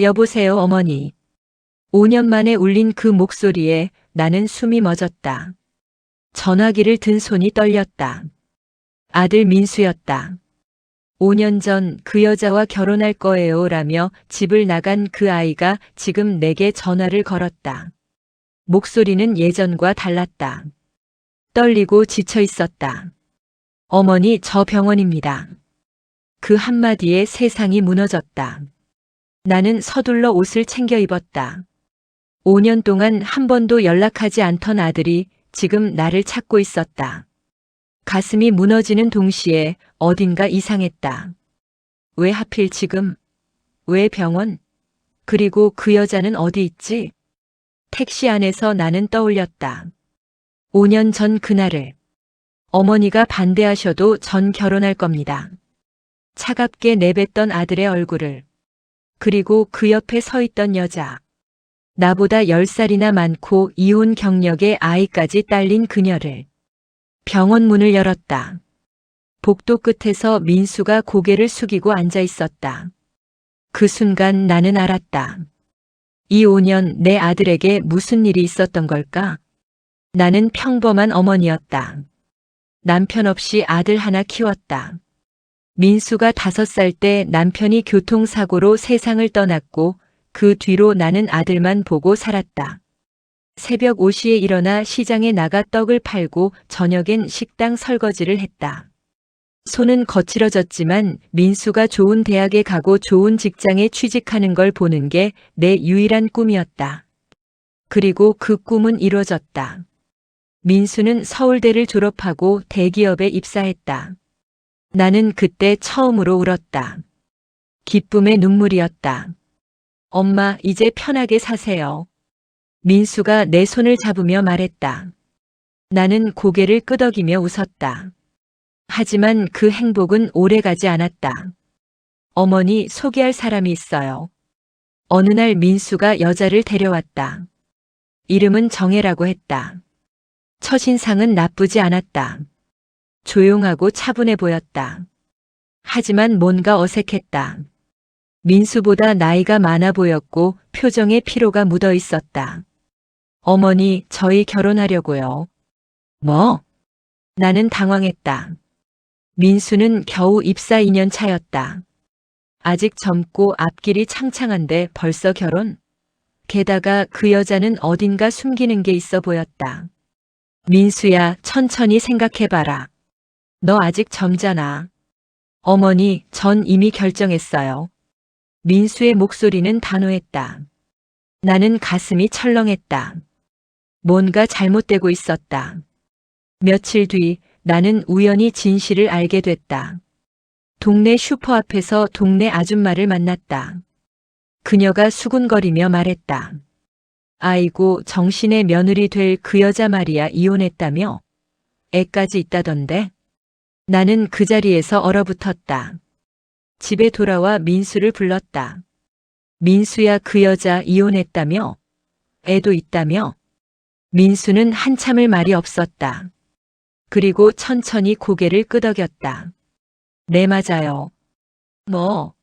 여보세요, 어머니. 5년 만에 울린 그 목소리에 나는 숨이 멎었다. 전화기를 든 손이 떨렸다. 아들 민수였다. 5년 전 그 여자와 결혼할 거예요 라며 집을 나간 그 아이가 지금 내게 전화를 걸었다. 목소리는 예전과 달랐다. 떨리고 지쳐 있었다. 어머니, 저 병원입니다. 그 한마디에 세상이 무너졌다. 나는 서둘러 옷을 챙겨 입었다. 5년 동안 한 번도 연락하지 않던 아들이 지금 나를 찾고 있었다. 가슴이 무너지는 동시에 어딘가 이상했다. 왜 하필 지금? 왜 병원? 그리고 그 여자는 어디 있지? 택시 안에서 나는 떠올렸다. 5년 전 그날을. 어머니가 반대하셔도 전 결혼할 겁니다. 차갑게 내뱉던 아들의 얼굴을. 그리고 그 옆에 서 있던 여자. 나보다 10살이나 많고 이혼 경력에 아이까지 딸린 그녀를. 병원 문을 열었다. 복도 끝에서 민수가 고개를 숙이고 앉아 있었다. 그 순간 나는 알았다. 이 5년 내 아들에게 무슨 일이 있었던 걸까? 나는 평범한 어머니였다. 남편 없이 아들 하나 키웠다. 민수가 5살 때 남편이 교통사고로 세상을 떠났고 그 뒤로 나는 아들만 보고 살았다. 새벽 5시에 일어나 시장에 나가 떡을 팔고 저녁엔 식당 설거지를 했다. 손은 거칠어졌지만 민수가 좋은 대학에 가고 좋은 직장에 취직하는 걸 보는 게 내 유일한 꿈이었다. 그리고 그 꿈은 이루어졌다. 민수는 서울대를 졸업하고 대기업에 입사했다. 나는 그때 처음으로 울었다. 기쁨의 눈물이었다. 엄마, 이제 편하게 사세요. 민수가 내 손을 잡으며 말했다. 나는 고개를 끄덕이며 웃었다. 하지만 그 행복은 오래가지 않았다. 어머니, 소개할 사람이 있어요. 어느 날 민수가 여자를 데려왔다. 이름은 정혜라고 했다. 첫인상은 나쁘지 않았다. 조용하고 차분해 보였다. 하지만 뭔가 어색했다. 민수보다 나이가 많아 보였고 표정에 피로가 묻어 있었다. 어머니, 저희 결혼하려고요. 뭐? 나는 당황했다. 민수는 겨우 입사 2년 차였다. 아직 젊고 앞길이 창창한데 벌써 결혼? 게다가 그 여자는 어딘가 숨기는 게 있어 보였다. 민수야, 천천히 생각해봐라. 너 아직 젊잖아. 어머니, 전 이미 결정했어요. 민수의 목소리는 단호했다. 나는 가슴이 철렁했다. 뭔가 잘못되고 있었다. 며칠 뒤 나는 우연히 진실을 알게 됐다. 동네 슈퍼 앞에서 동네 아줌마를 만났다. 그녀가 수군거리며 말했다. 아이고, 정신의 며느리 될 그 여자 말이야 이혼했다며? 애까지 있다던데? 나는 그 자리에서 얼어붙었다. 집에 돌아와 민수를 불렀다. 민수야, 그 여자 이혼했다며? 애도 있다며? 민수는 한참을 말이 없었다. 그리고 천천히 고개를 끄덕였다. 네, 맞아요. 뭐?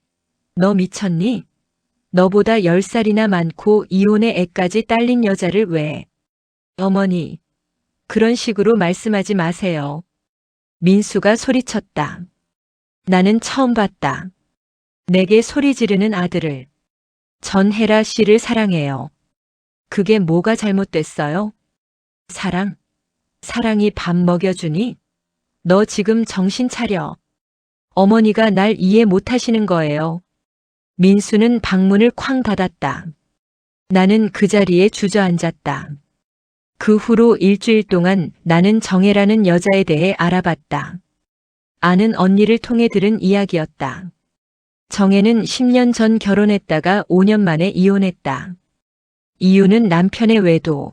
너 미쳤니? 너보다 10살이나 많고 이혼에 애까지 딸린 여자를 왜? 어머니, 그런 식으로 말씀하지 마세요. 민수가 소리쳤다. 나는 처음 봤다. 내게 소리 지르는 아들을. 전혜라 씨를 사랑해요. 그게 뭐가 잘못됐어요? 사랑? 사랑이 밥 먹여주니? 너 지금 정신 차려. 어머니가 날 이해 못하시는 거예요. 민수는 방문을 쾅 닫았다. 나는 그 자리에 주저앉았다. 그 후로 일주일 동안 나는 정혜라는 여자에 대해 알아봤다. 아는 언니를 통해 들은 이야기였다. 정혜는 10년 전 결혼했다가 5년 만에 이혼했다. 이유는 남편의 외도.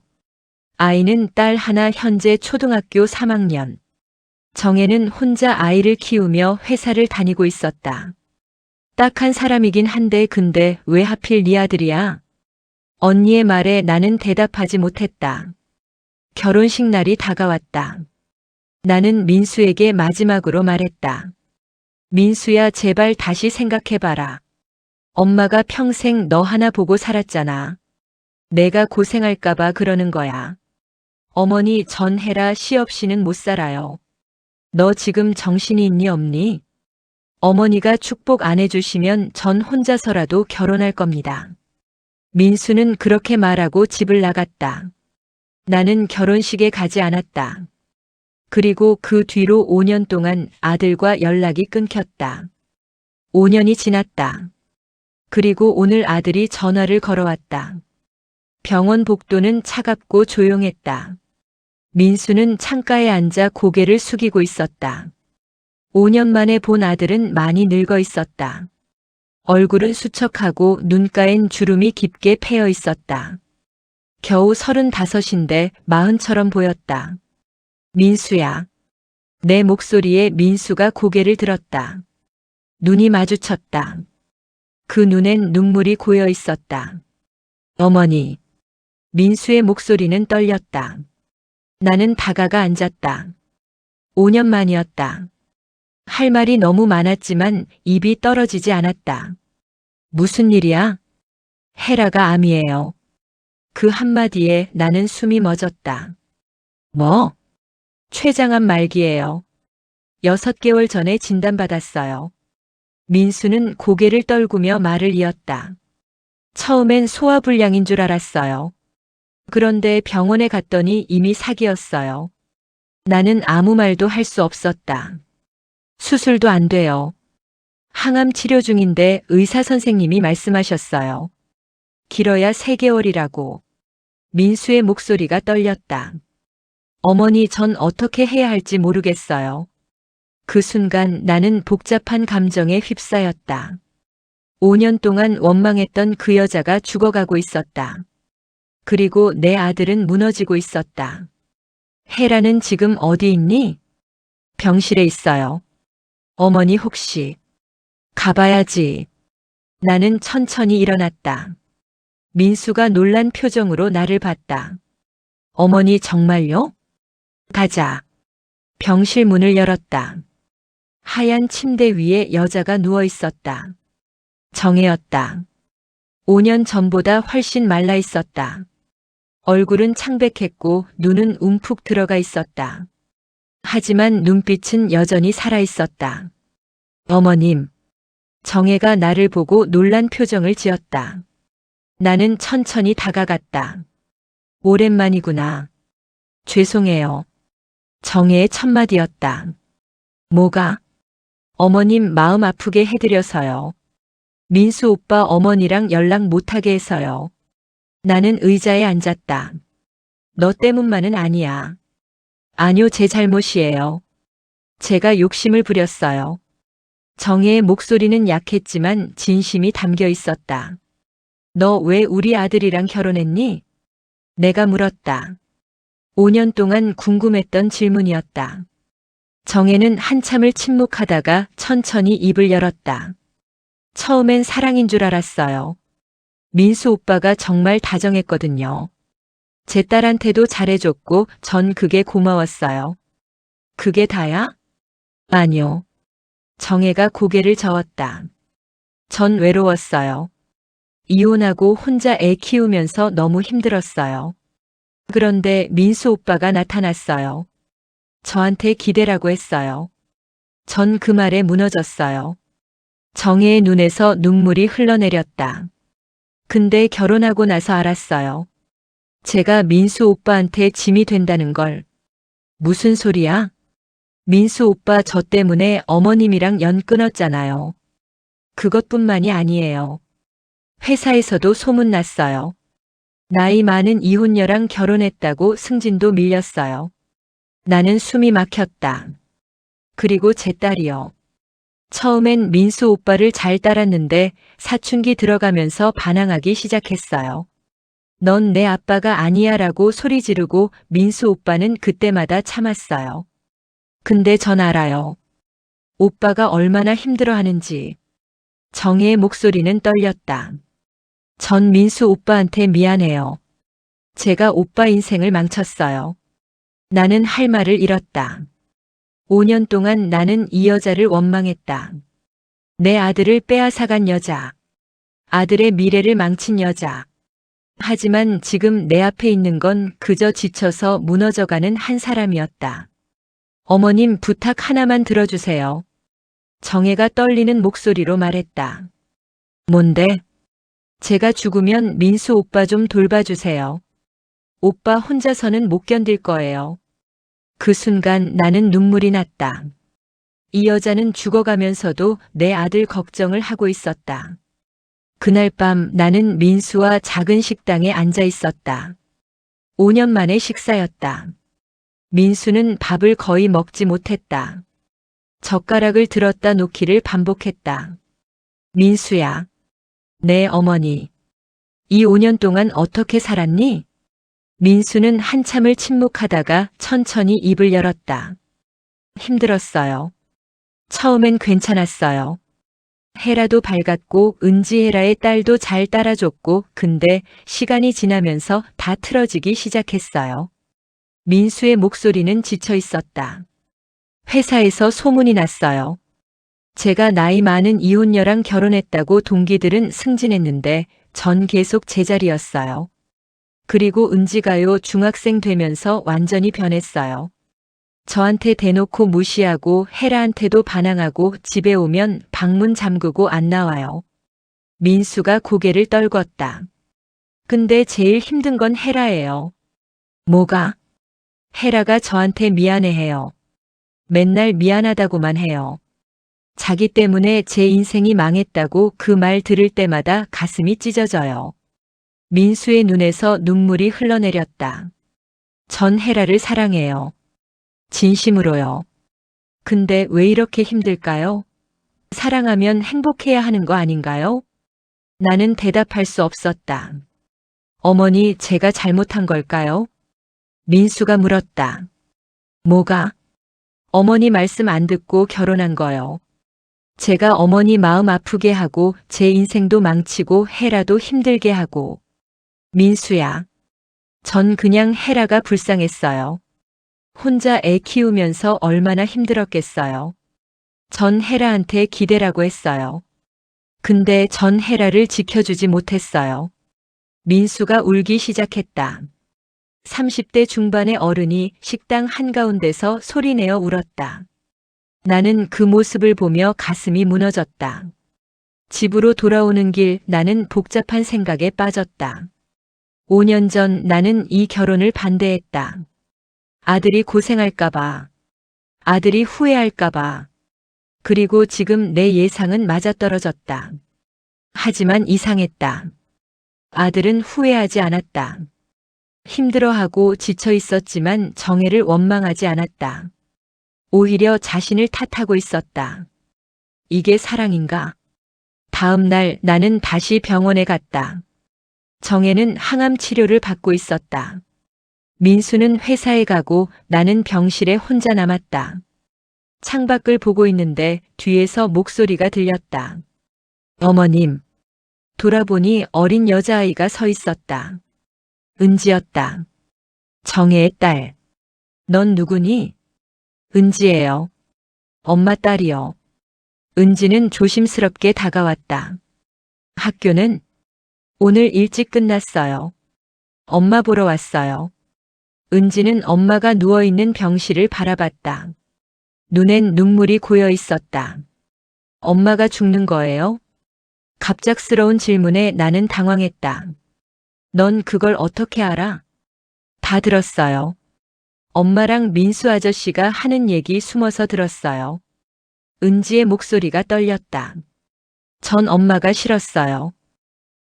아이는 딸 하나, 현재 초등학교 3학년. 정혜는 혼자 아이를 키우며 회사를 다니고 있었다. 딱한 사람이긴 한데 근데 왜 하필 네 아들이야? 언니의 말에 나는 대답하지 못했다. 결혼식 날이 다가왔다. 나는 민수에게 마지막으로 말했다. 민수야, 제발 다시 생각해봐라. 엄마가 평생 너 하나 보고 살았잖아. 내가 고생할까봐 그러는 거야. 어머니 전해라 시 없이는 못 살아요. 너 지금 정신이 있니 없니? 어머니가 축복 안 해주시면 전 혼자서라도 결혼할 겁니다. 민수는 그렇게 말하고 집을 나갔다. 나는 결혼식에 가지 않았다. 그리고 그 뒤로 5년 동안 아들과 연락이 끊겼다. 5년이 지났다. 그리고 오늘 아들이 전화를 걸어왔다. 병원 복도는 차갑고 조용했다. 민수는 창가에 앉아 고개를 숙이고 있었다. 5년 만에 본 아들은 많이 늙어 있었다. 얼굴은 수척하고 눈가엔 주름이 깊게 패여 있었다. 겨우 35인데 40처럼 보였다. 민수야. 내 목소리에 민수가 고개를 들었다. 눈이 마주쳤다. 그 눈엔 눈물이 고여 있었다. 어머니. 민수의 목소리는 떨렸다. 나는 다가가 앉았다. 5년 만이었다. 할 말이 너무 많았지만 입이 떨어지지 않았다. 무슨 일이야? 헤라가 암이에요. 그 한마디에 나는 숨이 멎었다. 뭐? 췌장암 말기예요. 6개월 전에 진단받았어요. 민수는 고개를 떨구며 말을 이었다. 처음엔 소화불량인 줄 알았어요. 그런데 병원에 갔더니 이미 사기였어요. 나는 아무 말도 할 수 없었다. 수술도 안 돼요. 항암 치료 중인데 의사 선생님이 말씀하셨어요. 길어야 3개월이라고. 민수의 목소리가 떨렸다. 어머니 전 어떻게 해야 할지 모르겠어요. 그 순간 나는 복잡한 감정에 휩싸였다. 5년 동안 원망했던 그 여자가 죽어가고 있었다. 그리고 내 아들은 무너지고 있었다. 헤라는 지금 어디 있니? 병실에 있어요. 어머니 혹시 가봐야지. 나는 천천히 일어났다. 민수가 놀란 표정으로 나를 봤다. 어머니 정말요? 가자. 병실 문을 열었다. 하얀 침대 위에 여자가 누워 있었다. 정혜였다. 5년 전보다 훨씬 말라 있었다. 얼굴은 창백했고 눈은 움푹 들어가 있었다. 하지만 눈빛은 여전히 살아 있었다. 어머님. 정혜가 나를 보고 놀란 표정을 지었다. 나는 천천히 다가갔다. 오랜만이구나. 죄송해요. 정혜의 첫마디였다. 뭐가? 어머님 마음 아프게 해드려서요. 민수 오빠 어머니랑 연락 못하게 해서요. 나는 의자에 앉았다. 너 때문만은 아니야. 아니요, 제 잘못이에요. 제가 욕심을 부렸어요. 정혜의 목소리는 약했지만 진심이 담겨 있었다. 너 왜 우리 아들이랑 결혼했니? 내가 물었다. 5년 동안 궁금했던 질문이었다. 정혜는 한참을 침묵하다가 천천히 입을 열었다. 처음엔 사랑인 줄 알았어요. 민수 오빠가 정말 다정했거든요. 제 딸한테도 잘해줬고 전 그게 고마웠어요. 그게 다야? 아니요. 정혜가 고개를 저었다. 전 외로웠어요. 이혼하고 혼자 애 키우면서 너무 힘들었어요. 그런데 민수 오빠가 나타났어요. 저한테 기대라고 했어요. 전 그 말에 무너졌어요. 정혜의 눈에서 눈물이 흘러내렸다. 근데 결혼하고 나서 알았어요. 제가 민수 오빠한테 짐이 된다는 걸. 무슨 소리야? 민수 오빠 저 때문에 어머님이랑 연 끊었잖아요. 그것뿐만이 아니에요. 회사에서도 소문났어요. 나이 많은 이혼녀랑 결혼했다고 승진도 밀렸어요. 나는 숨이 막혔다. 그리고 제 딸이요. 처음엔 민수 오빠를 잘 따랐는데 사춘기 들어가면서 반항하기 시작했어요. 넌 내 아빠가 아니야 라고 소리 지르고 민수 오빠는 그때마다 참았어요. 근데 전 알아요. 오빠가 얼마나 힘들어하는지. 정혜의 목소리는 떨렸다. 전 민수 오빠한테 미안해요. 제가 오빠 인생을 망쳤어요. 나는 할 말을 잃었다. 5년 동안 나는 이 여자를 원망했다. 내 아들을 빼앗아간 여자. 아들의 미래를 망친 여자. 하지만 지금 내 앞에 있는 건 그저 지쳐서 무너져가는 한 사람이었다. 어머님, 부탁 하나만 들어주세요. 정혜가 떨리는 목소리로 말했다. 뭔데? 제가 죽으면 민수 오빠 좀 돌봐주세요. 오빠 혼자서는 못 견딜 거예요. 그 순간 나는 눈물이 났다. 이 여자는 죽어가면서도 내 아들 걱정을 하고 있었다. 그날 밤 나는 민수와 작은 식당에 앉아 있었다. 5년 만의 식사였다. 민수는 밥을 거의 먹지 못했다. 젓가락을 들었다 놓기를 반복했다. 민수야, 내 어머니. 이 5년 동안 어떻게 살았니? 민수는 한참을 침묵하다가 천천히 입을 열었다. 힘들었어요. 처음엔 괜찮았어요. 헤라도 밝았고 은지헤라의 딸도 잘 따라줬고 근데 시간이 지나면서 다 틀어지기 시작했어요. 민수의 목소리는 지쳐 있었다. 회사에서 소문이 났어요. 제가 나이 많은 이혼녀랑 결혼했다고 동기들은 승진했는데 전 계속 제자리였어요. 그리고 은지가요 중학생 되면서 완전히 변했어요. 저한테 대놓고 무시하고 헤라한테도 반항하고 집에 오면 방문 잠그고 안 나와요. 민수가 고개를 떨궜다. 근데 제일 힘든 건 헤라예요. 뭐가? 헤라가 저한테 미안해해요. 맨날 미안하다고만 해요. 자기 때문에 제 인생이 망했다고 그 말 들을 때마다 가슴이 찢어져요. 민수의 눈에서 눈물이 흘러내렸다. 전 헤라를 사랑해요. 진심으로요. 근데 왜 이렇게 힘들까요? 사랑하면 행복해야 하는 거 아닌가요? 나는 대답할 수 없었다. 어머니, 제가 잘못한 걸까요? 민수가 물었다. 뭐가? 어머니 말씀 안 듣고 결혼한 거요. 제가 어머니 마음 아프게 하고 제 인생도 망치고 헤라도 힘들게 하고. 민수야. 전 그냥 헤라가 불쌍했어요. 혼자 애 키우면서 얼마나 힘들었겠어요. 전 헤라한테 기대라고 했어요. 근데 전 헤라를 지켜주지 못했어요. 민수가 울기 시작했다. 30대 중반의 어른이 식당 한가운데서 소리내어 울었다. 나는 그 모습을 보며 가슴이 무너졌다. 집으로 돌아오는 길 나는 복잡한 생각에 빠졌다. 5년 전 나는 이 결혼을 반대했다. 아들이 고생할까봐, 아들이 후회할까봐, 그리고 지금 내 예상은 맞아떨어졌다. 하지만 이상했다. 아들은 후회하지 않았다. 힘들어하고 지쳐 있었지만 정혜를 원망하지 않았다. 오히려 자신을 탓하고 있었다. 이게 사랑인가? 다음 날 나는 다시 병원에 갔다. 정혜는 항암 치료를 받고 있었다. 민수는 회사에 가고 나는 병실에 혼자 남았다. 창밖을 보고 있는데 뒤에서 목소리가 들렸다. 어머님. 돌아보니 어린 여자아이가 서 있었다. 은지였다. 정혜의 딸. 넌 누구니? 은지예요. 엄마 딸이요. 은지는 조심스럽게 다가왔다. 학교는? 오늘 일찍 끝났어요. 엄마 보러 왔어요. 은지는 엄마가 누워있는 병실을 바라봤다. 눈엔 눈물이 고여 있었다. 엄마가 죽는 거예요? 갑작스러운 질문에 나는 당황했다. 넌 그걸 어떻게 알아? 다 들었어요. 엄마랑 민수 아저씨가 하는 얘기 숨어서 들었어요. 은지의 목소리가 떨렸다. 전 엄마가 싫었어요.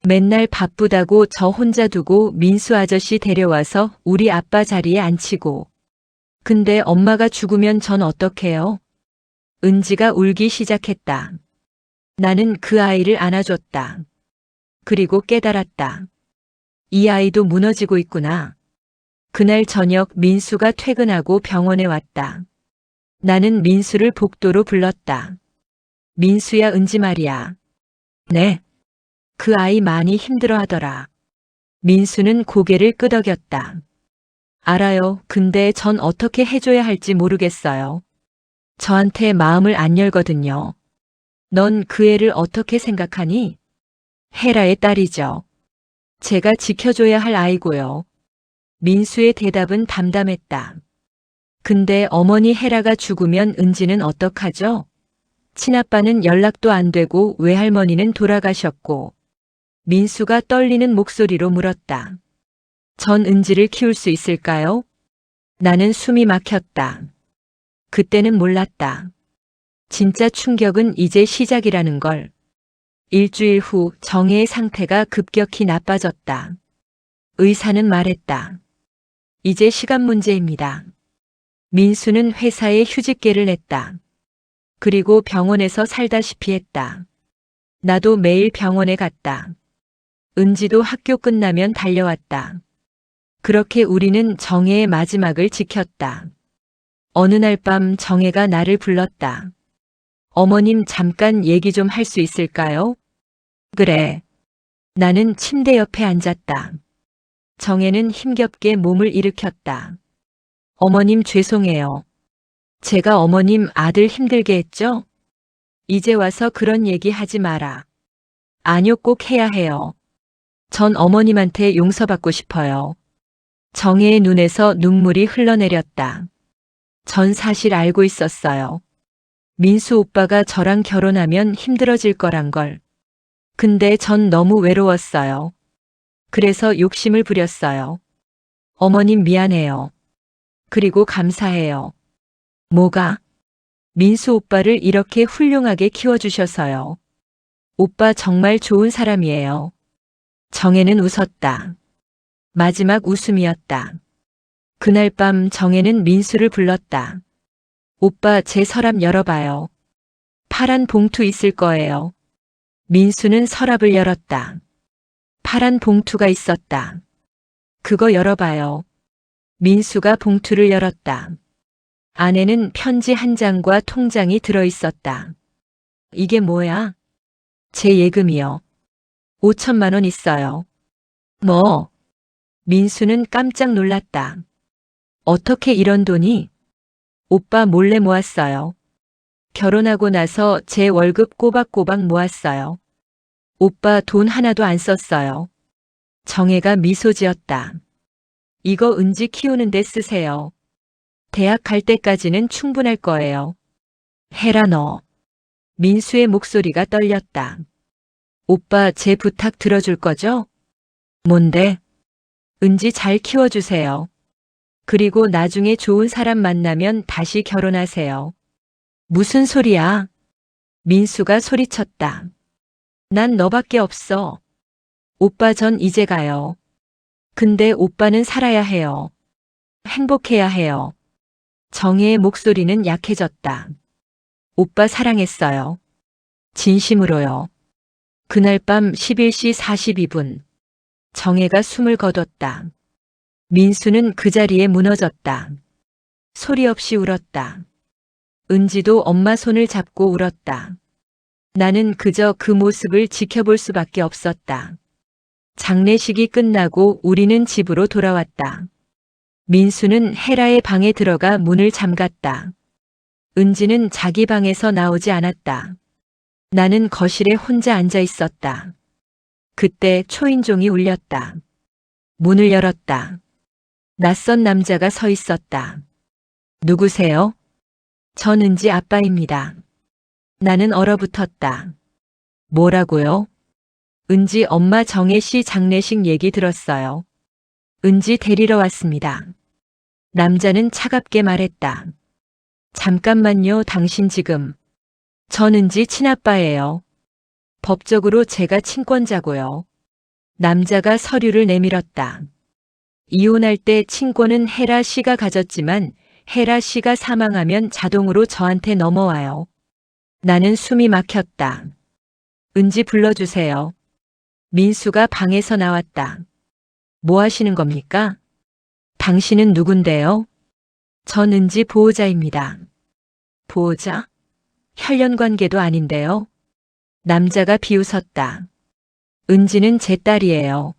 맨날 바쁘다고 저 혼자 두고 민수 아저씨 데려와서 우리 아빠 자리에 앉히고. 근데 엄마가 죽으면 전 어떡해요? 은지가 울기 시작했다. 나는 그 아이를 안아줬다. 그리고 깨달았다. 이 아이도 무너지고 있구나. 그날 저녁 민수가 퇴근하고 병원에 왔다. 나는 민수를 복도로 불렀다. 민수야, 은지 말이야. 네. 그 아이 많이 힘들어하더라. 민수는 고개를 끄덕였다. 알아요. 근데 전 어떻게 해줘야 할지 모르겠어요. 저한테 마음을 안 열거든요. 넌 그 애를 어떻게 생각하니? 헤라의 딸이죠. 제가 지켜줘야 할 아이고요. 민수의 대답은 담담했다. 근데 어머니 헤라가 죽으면 은지는 어떡하죠? 친아빠는 연락도 안 되고 외할머니는 돌아가셨고. 민수가 떨리는 목소리로 물었다. 전 은지를 키울 수 있을까요? 나는 숨이 막혔다. 그때는 몰랐다. 진짜 충격은 이제 시작이라는 걸. 일주일 후 정혜의 상태가 급격히 나빠졌다. 의사는 말했다. 이제 시간 문제입니다. 민수는 회사에 휴직계를 냈다. 그리고 병원에서 살다시피 했다. 나도 매일 병원에 갔다. 은지도 학교 끝나면 달려왔다. 그렇게 우리는 정혜의 마지막을 지켰다. 어느 날 밤 정혜가 나를 불렀다. 어머님 잠깐 얘기 좀 할 수 있을까요? 그래. 나는 침대 옆에 앉았다. 정혜는 힘겹게 몸을 일으켰다. 어머님 죄송해요. 제가 어머님 아들 힘들게 했죠? 이제 와서 그런 얘기 하지 마라. 아니요, 꼭 해야 해요. 전 어머님한테 용서받고 싶어요. 정혜의 눈에서 눈물이 흘러내렸다. 전 사실 알고 있었어요. 민수 오빠가 저랑 결혼하면 힘들어질 거란 걸. 근데 전 너무 외로웠어요. 그래서 욕심을 부렸어요. 어머님 미안해요. 그리고 감사해요. 뭐가? 민수 오빠를 이렇게 훌륭하게 키워주셔서요. 오빠 정말 좋은 사람이에요. 정혜는 웃었다. 마지막 웃음이었다. 그날 밤 정혜는 민수를 불렀다. 오빠 제 서랍 열어봐요. 파란 봉투 있을 거예요. 민수는 서랍을 열었다. 파란 봉투가 있었다. 그거 열어봐요. 민수가 봉투를 열었다. 안에는 편지 한 장과 통장이 들어있었다. 이게 뭐야? 제 예금이요. 5천만 원 있어요. 뭐? 민수는 깜짝 놀랐다. 어떻게 이런 돈이? 오빠 몰래 모았어요. 결혼하고 나서 제 월급 꼬박꼬박 모았어요. 오빠 돈 하나도 안 썼어요. 정혜가 미소 지었다. 이거 은지 키우는데 쓰세요. 대학 갈 때까지는 충분할 거예요. 해라 너. 민수의 목소리가 떨렸다. 오빠 제 부탁 들어줄 거죠? 뭔데? 은지 잘 키워주세요. 그리고 나중에 좋은 사람 만나면 다시 결혼하세요. 무슨 소리야? 민수가 소리쳤다. 난 너밖에 없어. 오빠 전 이제 가요. 근데 오빠는 살아야 해요. 행복해야 해요. 정혜의 목소리는 약해졌다. 오빠 사랑했어요. 진심으로요. 그날 밤 11시 42분. 정혜가 숨을 거뒀다. 민수는 그 자리에 무너졌다. 소리 없이 울었다. 은지도 엄마 손을 잡고 울었다. 나는 그저 그 모습을 지켜볼 수밖에 없었다. 장례식이 끝나고 우리는 집으로 돌아왔다. 민수는 헤라의 방에 들어가 문을 잠갔다. 은지는 자기 방에서 나오지 않았다. 나는 거실에 혼자 앉아 있었다. 그때 초인종이 울렸다. 문을 열었다. 낯선 남자가 서 있었다. 누구세요? 전 은지 아빠입니다. 나는 얼어붙었다. 뭐라고요? 은지 엄마 정혜 씨 장례식 얘기 들었어요. 은지 데리러 왔습니다. 남자는 차갑게 말했다. 잠깐만요, 당신 지금. 전 은지 친아빠예요. 법적으로 제가 친권자고요. 남자가 서류를 내밀었다. 이혼할 때 친권은 헤라 씨가 가졌지만 헤라 씨가 사망하면 자동으로 저한테 넘어와요. 나는 숨이 막혔다. 은지 불러주세요. 민수가 방에서 나왔다. 뭐 하시는 겁니까? 당신은 누군데요? 전 은지 보호자입니다. 보호자? 혈연 관계도 아닌데요. 남자가 비웃었다. 은지는 제 딸이에요.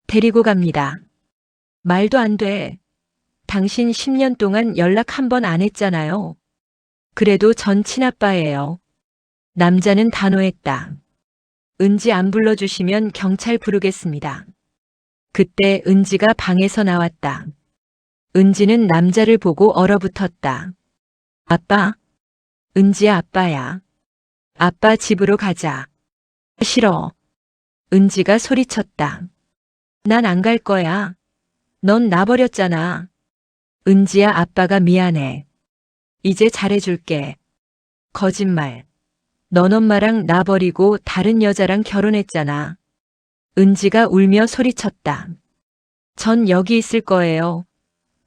데리고 갑니다. 말도 안 돼. 당신 10년 동안 연락 한 번 안 했잖아요. 그래도 전 친아빠예요. 남자는 단호했다. 은지 안 불러주시면 경찰 부르겠습니다. 그때 은지가 방에서 나왔다. 은지는 남자를 보고 얼어붙었다. 아빠? 은지야, 아빠야. 아빠 집으로 가자. 싫어. 은지가 소리쳤다. 난 안 갈 거야. 넌 나버렸잖아. 은지야, 아빠가 미안해. 이제 잘해줄게. 거짓말. 넌 엄마랑 나 버리고 다른 여자랑 결혼했잖아. 은지가 울며 소리쳤다. 전 여기 있을 거예요.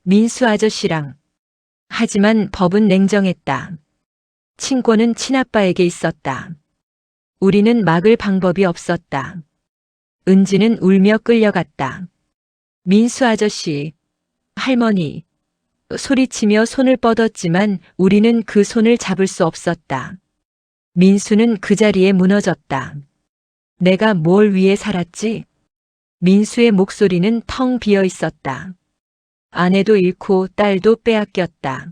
민수 아저씨랑. 하지만 법은 냉정했다. 친권은 친아빠에게 있었다. 우리는 막을 방법이 없었다. 은지는 울며 끌려갔다. 민수 아저씨, 할머니, 소리치며 손을 뻗었지만 우리는 그 손을 잡을 수 없었다. 민수는 그 자리에 무너졌다. 내가 뭘 위해 살았지? 민수의 목소리는 텅 비어 있었다. 아내도 잃고 딸도 빼앗겼다.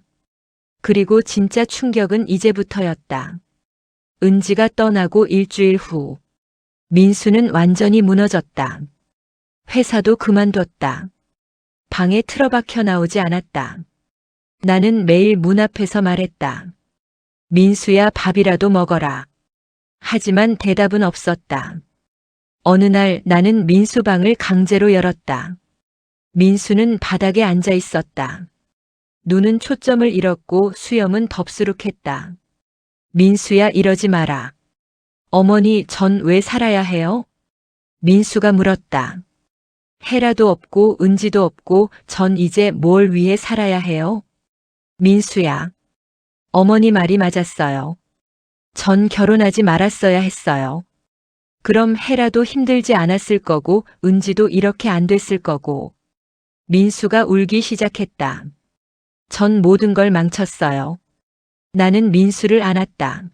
그리고 진짜 충격은 이제부터였다. 은지가 떠나고 일주일 후, 민수는 완전히 무너졌다. 회사도 그만뒀다. 방에 틀어박혀 나오지 않았다. 나는 매일 문 앞에서 말했다. 민수야, 밥이라도 먹어라. 하지만 대답은 없었다. 어느 날 나는 민수 방을 강제로 열었다. 민수는 바닥에 앉아 있었다. 눈은 초점을 잃었고 수염은 덥수룩했다. 민수야, 이러지 마라. 어머니, 전 왜 살아야 해요? 민수가 물었다. 헤라도 없고 은지도 없고 전 이제 뭘 위해 살아야 해요? 민수야. 어머니 말이 맞았어요. 전 결혼하지 말았어야 했어요. 그럼 헤라도 힘들지 않았을 거고 은지도 이렇게 안 됐을 거고. 민수가 울기 시작했다. 전 모든 걸 망쳤어요. 나는 민수를 안았다.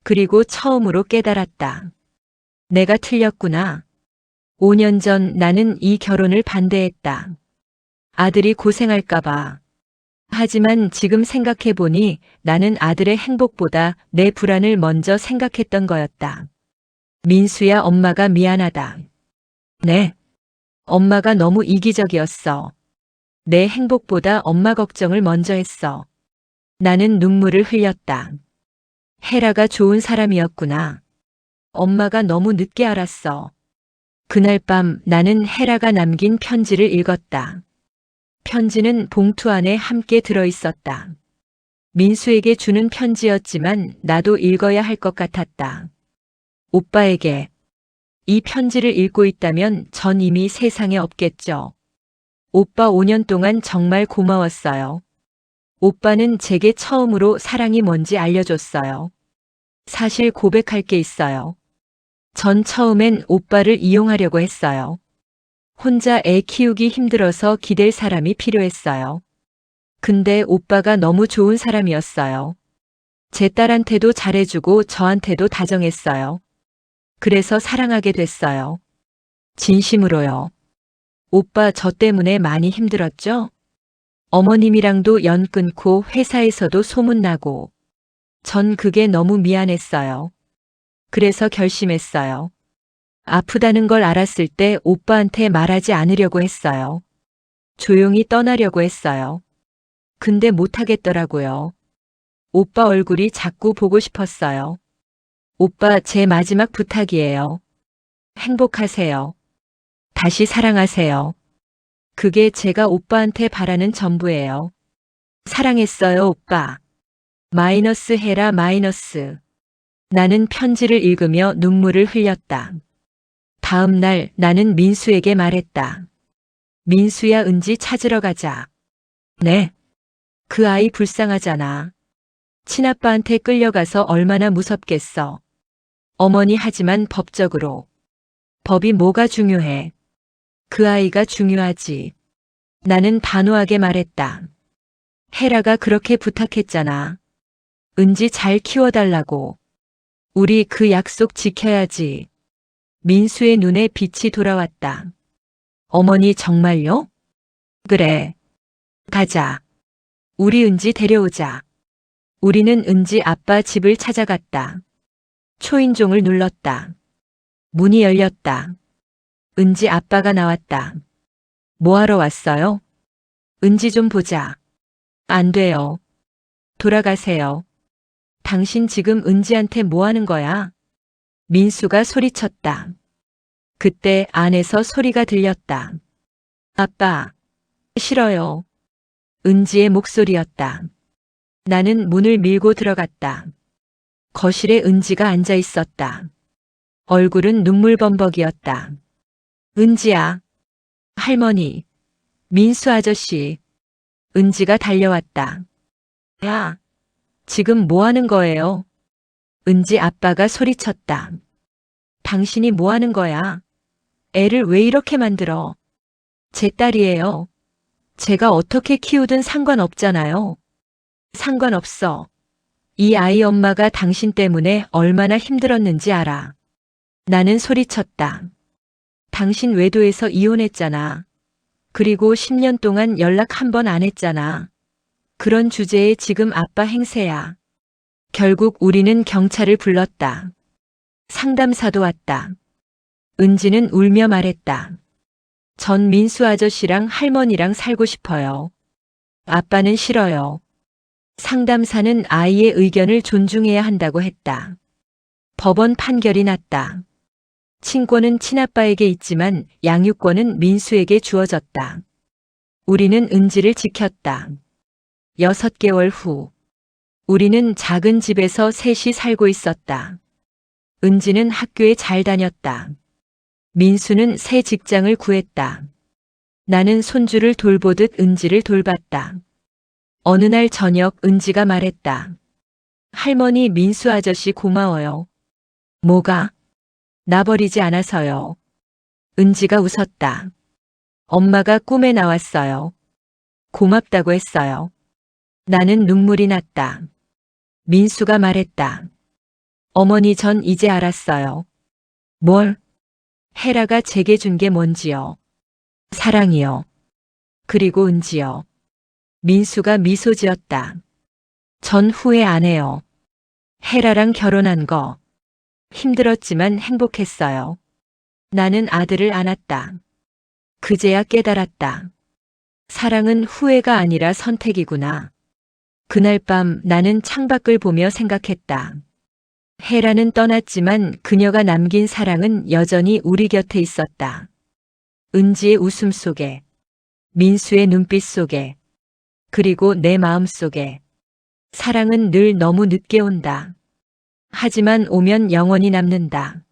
그리고 처음으로 깨달았다. 내가 틀렸구나. 5년 전 나는 이 결혼을 반대했다. 아들이 고생할까봐. 하지만 지금 생각해보니 나는 아들의 행복보다 내 불안을 먼저 생각했던 거였다. 민수야, 엄마가 미안하다. 네. 엄마가 너무 이기적이었어. 내 행복보다 엄마 걱정을 먼저 했어. 나는 눈물을 흘렸다. 헤라가 좋은 사람이었구나. 엄마가 너무 늦게 알았어. 그날 밤 나는 헤라가 남긴 편지를 읽었다. 편지는 봉투 안에 함께 들어있었다. 민수에게 주는 편지였지만 나도 읽어야 할 것 같았다. 오빠에게. 이 편지를 읽고 있다면 전 이미 세상에 없겠죠. 오빠 5년 동안 정말 고마웠어요. 오빠는 제게 처음으로 사랑이 뭔지 알려줬어요. 사실 고백할 게 있어요. 전 처음엔 오빠를 이용하려고 했어요. 혼자 애 키우기 힘들어서 기댈 사람이 필요했어요. 근데 오빠가 너무 좋은 사람이었어요. 제 딸한테도 잘해주고 저한테도 다정했어요. 그래서 사랑하게 됐어요. 진심으로요. 오빠 저 때문에 많이 힘들었죠? 어머님이랑도 연 끊고 회사에서도 소문나고. 전 그게 너무 미안했어요. 그래서 결심했어요. 아프다는 걸 알았을 때 오빠한테 말하지 않으려고 했어요. 조용히 떠나려고 했어요. 근데 못하겠더라고요. 오빠 얼굴이 자꾸 보고 싶었어요. 오빠, 제 마지막 부탁이에요. 행복하세요. 다시 사랑하세요. 그게 제가 오빠한테 바라는 전부예요. 사랑했어요, 오빠. 마이너스 헤라 마이너스. 나는 편지를 읽으며 눈물을 흘렸다. 다음 날 나는 민수에게 말했다. 민수야, 은지 찾으러 가자. 네. 그 아이 불쌍하잖아. 친아빠한테 끌려가서 얼마나 무섭겠어. 어머니, 하지만 법적으로. 법이 뭐가 중요해? 그 아이가 중요하지. 나는 단호하게 말했다. 헤라가 그렇게 부탁했잖아. 은지 잘 키워달라고. 우리 그 약속 지켜야지. 민수의 눈에 빛이 돌아왔다. 어머니, 정말요? 그래. 가자. 우리 은지 데려오자. 우리는 은지 아빠 집을 찾아갔다. 초인종을 눌렀다. 문이 열렸다. 은지 아빠가 나왔다. 뭐하러 왔어요? 은지 좀 보자. 안 돼요. 돌아가세요. 당신 지금 은지한테 뭐 하는 거야? 민수가 소리쳤다. 그때 안에서 소리가 들렸다. 아빠, 싫어요. 은지의 목소리였다. 나는 문을 밀고 들어갔다. 거실에 은지가 앉아 있었다. 얼굴은 눈물범벅이었다. 은지야. 할머니. 민수 아저씨. 은지가 달려왔다. 야, 지금 뭐 하는 거예요? 은지 아빠가 소리쳤다. 당신이 뭐 하는 거야? 애를 왜 이렇게 만들어? 제 딸이에요. 제가 어떻게 키우든 상관없잖아요. 상관없어. 이 아이 엄마가 당신 때문에 얼마나 힘들었는지 알아. 나는 소리쳤다. 당신 외도에서 이혼했잖아. 그리고 10년 동안 연락 한 번 안 했잖아. 그런 주제에 지금 아빠 행세야. 결국 우리는 경찰을 불렀다. 상담사도 왔다. 은지는 울며 말했다. 전 민수 아저씨랑 할머니랑 살고 싶어요. 아빠는 싫어요. 상담사는 아이의 의견을 존중해야 한다고 했다. 법원 판결이 났다. 친권은 친아빠에게 있지만 양육권은 민수에게 주어졌다. 우리는 은지를 지켰다. 6개월 후, 우리는 작은 집에서 셋이 살고 있었다. 은지는 학교에 잘 다녔다. 민수는 새 직장을 구했다. 나는 손주를 돌보듯 은지를 돌봤다. 어느 날 저녁 은지가 말했다. 할머니 민수 아저씨 고마워요. 뭐가? 나 버리지 않아서요. 은지가 웃었다. 엄마가 꿈에 나왔어요. 고맙다고 했어요. 나는 눈물이 났다. 민수가 말했다. 어머니 전 이제 알았어요. 뭘? 헤라가 제게 준 게 뭔지요. 사랑이요. 그리고 은지요. 민수가 미소 지었다. 전 후회 안 해요. 헤라랑 결혼한 거. 힘들었지만 행복했어요. 나는 아들을 안았다. 그제야 깨달았다. 사랑은 후회가 아니라 선택이구나. 그날 밤 나는 창밖을 보며 생각했다. 헤라는 떠났지만 그녀가 남긴 사랑은 여전히 우리 곁에 있었다. 은지의 웃음 속에, 민수의 눈빛 속에, 그리고 내 마음 속에. 사랑은 늘 너무 늦게 온다. 하지만 오면 영원히 남는다.